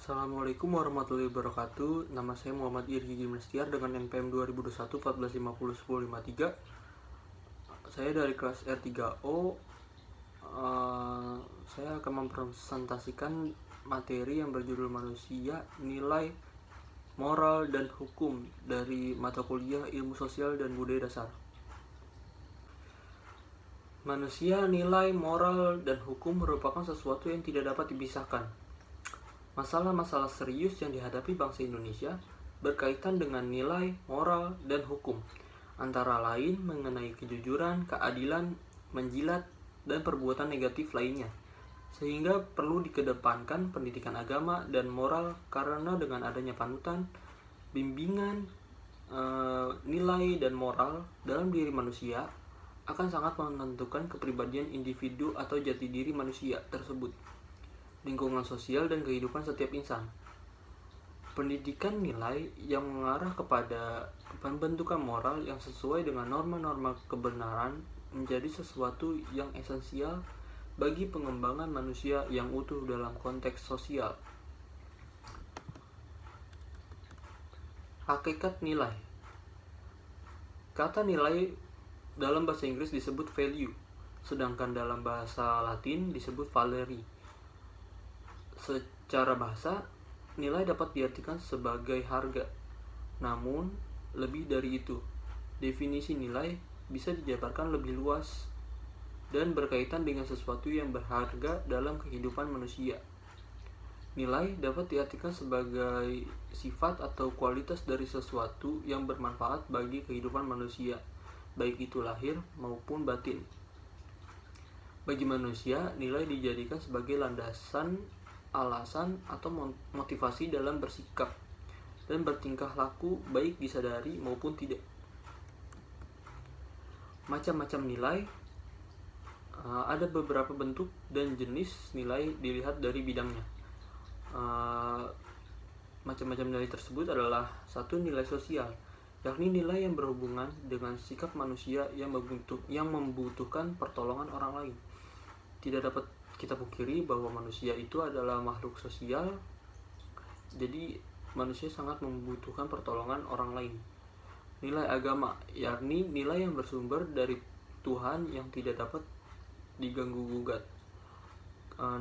Assalamualaikum warahmatullahi wabarakatuh. Nama saya Muhammad Irgi Gimnastiar dengan NPM 2021 1450 1053. Saya dari kelas R3O. Saya akan mempresentasikan materi yang berjudul Manusia, Nilai, Moral, dan Hukum dari mata kuliah Ilmu Sosial dan Budaya Dasar. Manusia, nilai, moral, dan hukum merupakan sesuatu yang tidak dapat dipisahkan. Masalah-masalah serius yang dihadapi bangsa Indonesia berkaitan dengan nilai, moral, dan hukum, antara lain mengenai kejujuran, keadilan, menjilat, dan perbuatan negatif lainnya. Sehingga perlu dikedepankan pendidikan agama dan moral karena dengan adanya panutan, bimbingan, nilai, dan moral dalam diri manusia akan sangat menentukan kepribadian individu atau jati diri manusia tersebut, lingkungan sosial, dan kehidupan setiap insan. Pendidikan nilai yang mengarah kepada pembentukan moral yang sesuai dengan norma-norma kebenaran menjadi sesuatu yang esensial bagi pengembangan manusia yang utuh dalam konteks sosial. Hakikat nilai. Kata nilai dalam bahasa Inggris disebut value, sedangkan dalam bahasa Latin disebut valeri. Secara bahasa, nilai dapat diartikan sebagai harga. Namun, lebih dari itu, definisi nilai bisa dijabarkan lebih luas dan berkaitan dengan sesuatu yang berharga dalam kehidupan manusia. Nilai dapat diartikan sebagai sifat atau kualitas dari sesuatu yang bermanfaat bagi kehidupan manusia, baik itu lahir maupun batin. Bagi manusia, nilai dijadikan sebagai landasan, alasan, atau motivasi dalam bersikap dan bertingkah laku, baik disadari maupun tidak. Macam-macam nilai. Ada beberapa bentuk dan jenis nilai dilihat dari bidangnya. Macam-macam nilai tersebut adalah: satu, nilai sosial, yakni nilai yang berhubungan dengan sikap manusia yang membutuhkan pertolongan orang lain. Tidak dapat kita pungkiri bahwa manusia itu adalah makhluk sosial, jadi manusia sangat membutuhkan pertolongan orang lain. Nilai agama, yakni nilai yang bersumber dari Tuhan yang tidak dapat diganggu-gugat.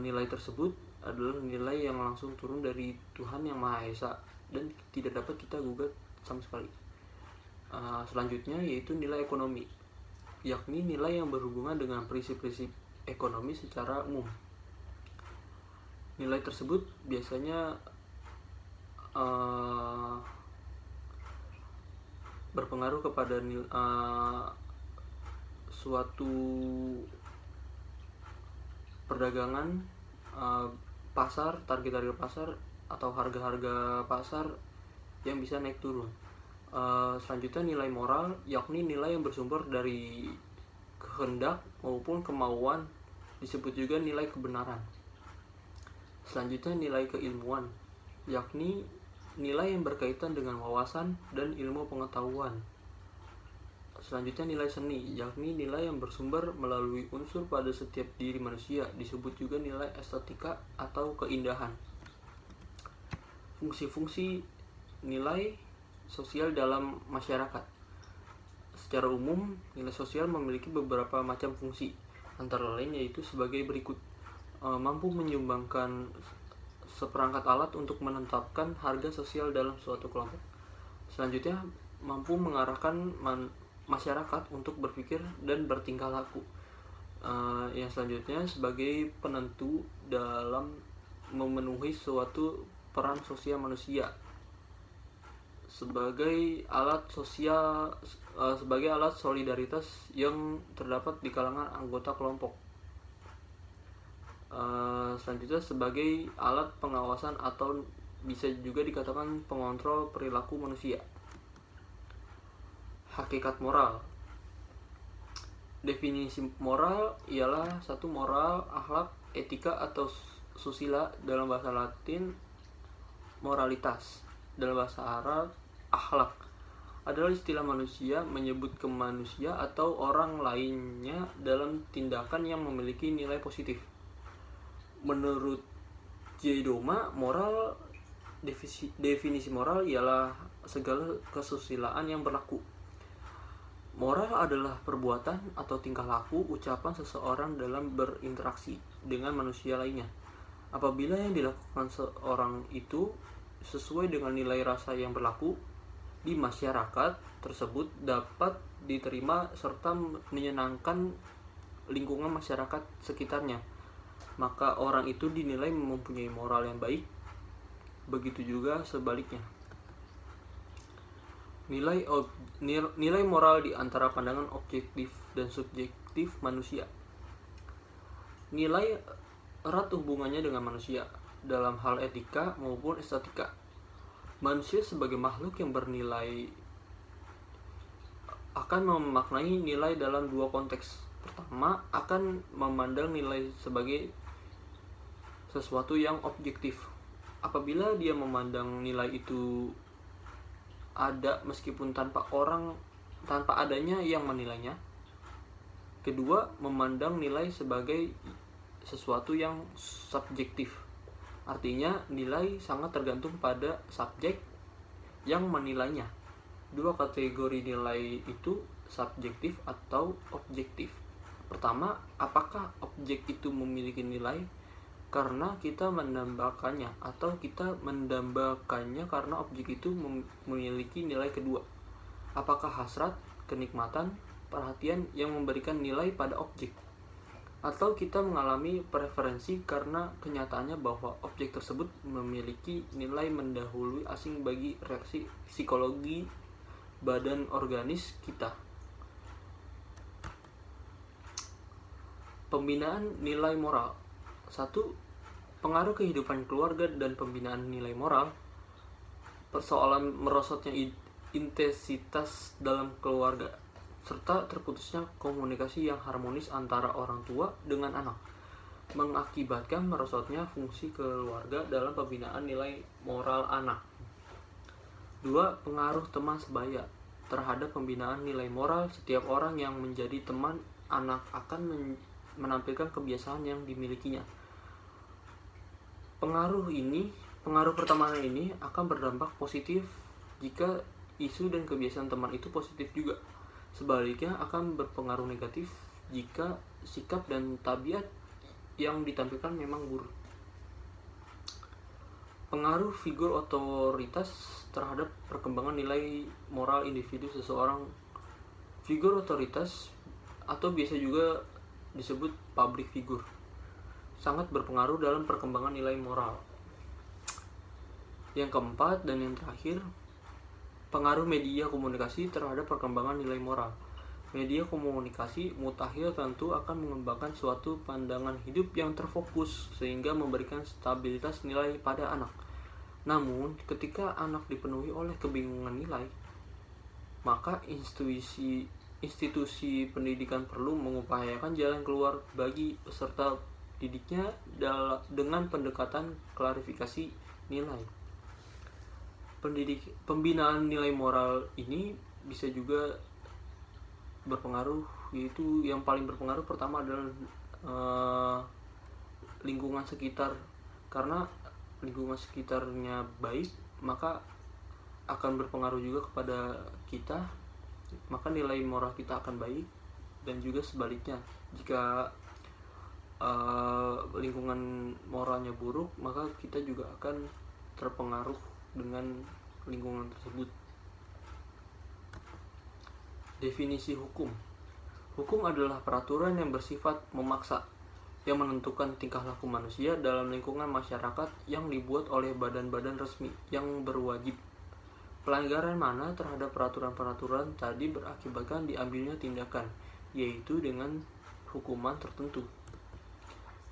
Nilai tersebut adalah nilai yang langsung turun dari Tuhan yang Maha Esa dan tidak dapat kita gugat sama sekali. Selanjutnya yaitu nilai ekonomi, yakni nilai yang berhubungan dengan prinsip-prinsip ekonomi secara umum. Nilai tersebut biasanya berpengaruh kepada suatu perdagangan, pasar, target harga pasar, atau harga-harga pasar yang bisa naik turun. Selanjutnya nilai moral, yakni nilai yang bersumber dari kehendak maupun kemauan, disebut juga nilai kebenaran. Selanjutnya nilai keilmuan, yakni nilai yang berkaitan dengan wawasan dan ilmu pengetahuan. Selanjutnya nilai seni, yakni nilai yang bersumber melalui unsur pada setiap diri manusia, disebut juga nilai estetika atau keindahan. Fungsi-fungsi nilai sosial dalam masyarakat. Secara umum, nilai sosial memiliki beberapa macam fungsi, antara lain yaitu sebagai berikut: mampu menyumbangkan seperangkat alat untuk menetapkan harga sosial dalam suatu kelompok. Selanjutnya, mampu mengarahkan masyarakat untuk berpikir dan bertingkah laku. Yang selanjutnya sebagai penentu dalam memenuhi suatu peran sosial manusia, sebagai alat sosial, sebagai alat solidaritas yang terdapat di kalangan anggota kelompok. Selanjutnya sebagai alat pengawasan atau bisa juga dikatakan pengontrol perilaku manusia. Hakikat moral. Definisi moral ialah satu, moral, akhlak, etika atau susila dalam bahasa Latin, moralitas dalam bahasa Arab, akhlak, adalah istilah manusia menyebut ke manusia atau orang lainnya dalam tindakan yang memiliki nilai positif. Menurut J. Doma, moral Definisi moral ialah segala kesusilaan yang berlaku. Moral adalah perbuatan atau tingkah laku ucapan seseorang dalam berinteraksi dengan manusia lainnya. Apabila yang dilakukan seorang itu sesuai dengan nilai rasa yang berlaku di masyarakat tersebut, dapat diterima serta menyenangkan lingkungan masyarakat sekitarnya, maka orang itu dinilai mempunyai moral yang baik. Begitu juga sebaliknya. Nilai moral di antara pandangan objektif dan subjektif manusia. Nilai erat hubungannya dengan manusia dalam hal etika maupun estetika. Manusia sebagai makhluk yang bernilai akan memaknai nilai dalam dua konteks. Pertama, akan memandang nilai sebagai sesuatu yang objektif. Apabila dia memandang nilai itu ada meskipun tanpa adanya yang menilainya. Kedua, memandang nilai sebagai sesuatu yang subjektif. Artinya nilai sangat tergantung pada subjek yang menilainya. Dua kategori nilai itu subjektif atau objektif. Pertama, apakah objek itu memiliki nilai karena kita mendambakannya, atau kita mendambakannya karena objek itu memiliki nilai kedua? Apakah hasrat, kenikmatan, perhatian yang memberikan nilai pada objek, atau kita mengalami preferensi karena kenyataannya bahwa objek tersebut memiliki nilai mendahului asing bagi reaksi psikologi badan organis kita. Pembinaan nilai moral. 1. Pengaruh kehidupan keluarga dan pembinaan nilai moral. Persoalan merosotnya intensitas dalam keluarga serta terputusnya komunikasi yang harmonis antara orang tua dengan anak mengakibatkan merosotnya fungsi keluarga dalam pembinaan nilai moral anak. 2. Pengaruh teman sebaya terhadap pembinaan nilai moral. Setiap orang yang menjadi teman anak akan menampilkan kebiasaan yang dimilikinya. Pengaruh pertemanan ini akan berdampak positif jika isu dan kebiasaan teman itu positif juga. Sebaliknya akan berpengaruh negatif jika sikap dan tabiat yang ditampilkan memang buruk. Pengaruh figur otoritas terhadap perkembangan nilai moral individu seseorang. Figur otoritas atau biasa juga disebut public figure sangat berpengaruh dalam perkembangan nilai moral. Yang keempat dan yang terakhir, pengaruh media komunikasi terhadap perkembangan nilai moral. Media komunikasi mutakhir tentu akan mengembangkan suatu pandangan hidup yang terfokus sehingga memberikan stabilitas nilai pada anak. Namun, ketika anak dipenuhi oleh kebingungan nilai, maka institusi pendidikan perlu mengupayakan jalan keluar bagi peserta didiknya dengan pendekatan klarifikasi nilai. Pembinaan nilai moral ini bisa juga berpengaruh, yaitu yang paling berpengaruh pertama adalah lingkungan sekitar. Karena lingkungan sekitarnya baik, maka akan berpengaruh juga kepada kita, maka nilai moral kita akan baik. Dan juga sebaliknya, jika lingkungan moralnya buruk, maka kita juga akan terpengaruh dengan lingkungan tersebut. Definisi hukum. Hukum adalah peraturan yang bersifat memaksa yang menentukan tingkah laku manusia dalam lingkungan masyarakat yang dibuat oleh badan-badan resmi yang berwajib. Pelanggaran mana terhadap peraturan-peraturan tadi berakibatkan diambilnya tindakan, yaitu dengan hukuman tertentu.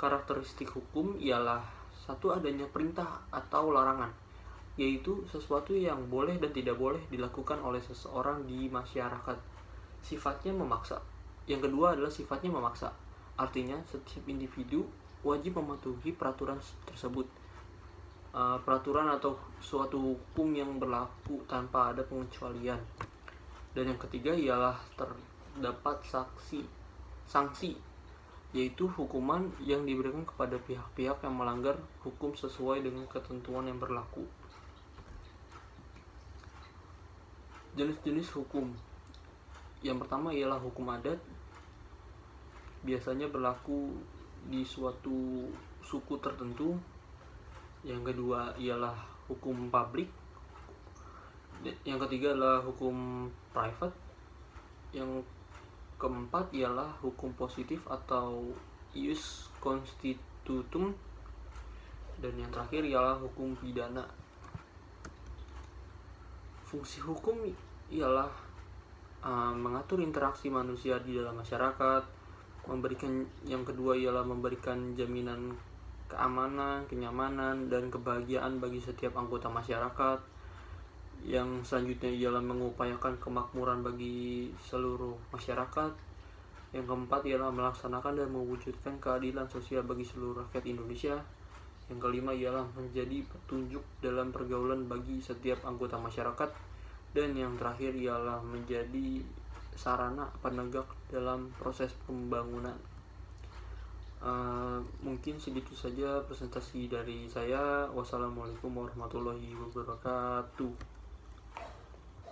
Karakteristik hukum ialah 1. Adanya perintah atau larangan, yaitu sesuatu yang boleh dan tidak boleh dilakukan oleh seseorang di masyarakat. Sifatnya memaksa. Yang kedua adalah sifatnya memaksa. Artinya setiap individu wajib mematuhi peraturan tersebut. Peraturan atau suatu hukum yang berlaku tanpa ada pengecualian. Dan yang ketiga ialah terdapat sanksi. yaitu hukuman yang diberikan kepada pihak-pihak yang melanggar hukum sesuai dengan ketentuan yang berlaku. Jenis-jenis hukum. Yang pertama ialah hukum adat, biasanya berlaku di suatu suku tertentu. Yang kedua ialah hukum publik. Yang ketiga adalah hukum private. Yang keempat ialah hukum positif atau ius constitutum. Dan yang terakhir ialah hukum pidana. Fungsi hukum ialah mengatur interaksi manusia di dalam masyarakat. Yang kedua ialah memberikan jaminan keamanan, kenyamanan, dan kebahagiaan bagi setiap anggota masyarakat. Yang selanjutnya ialah mengupayakan kemakmuran bagi seluruh masyarakat. Yang keempat ialah melaksanakan dan mewujudkan keadilan sosial bagi seluruh rakyat Indonesia. Yang kelima ialah menjadi petunjuk dalam pergaulan bagi setiap anggota masyarakat. Dan yang terakhir ialah menjadi sarana penegak dalam proses pembangunan. Mungkin segitu saja presentasi dari saya. Wassalamualaikum warahmatullahi wabarakatuh.